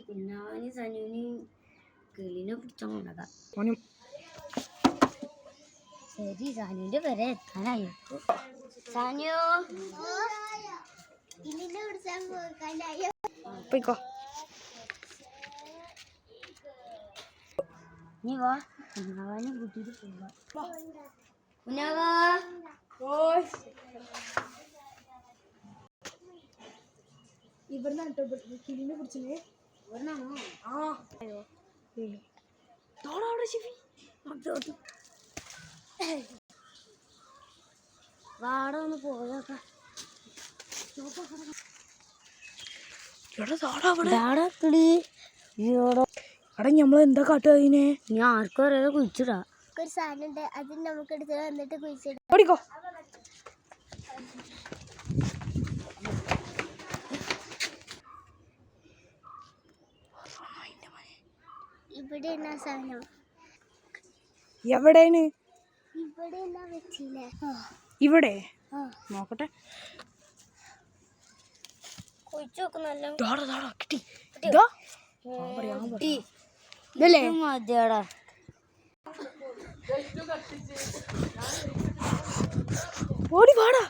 പിന്നെ അവന് സനുവിന് കിളിനെ പിടിച്ചാൽ കൊണ്ടതാ. ശരി, സനുവിന്റെ വരെ എത്താനായിരിക്കും. സനു പോയിക്കോ. നീ വാ, കുഞ്ഞാവാനും കൂട്ടിട്ട് പോവാ. കുഞ്ഞാവാ ഇവിടുന്ന് കിളിനെ പിടിച്ചേ. ഇവിടുന്നാണോ? വാട ഒന്ന് പോയോക്ക. നമ്മളെന്താ കാട്ടുക അതിനെ? ഞാൻ ആർക്കും അറിയാതെ കുഴിച്ചിടാ. ഒരു സാധനം ഉണ്ട്, അത് നമുക്ക് എടുത്ത് വന്നിട്ട് കുഴിച്ചിടാം. ഓടിക്കോ. ഇവിടെ എന്നാ സാധനം? എവിടെയാണ്? ഇവിടെ എന്നാ വെച്ചില്ലേ? ഇവിടെ നോക്കട്ടെ. കുഴിച്ചു നോക്കുന്നല്ലോ. കിട്ടി. മതിയാടാ. ഓടി വാടാ.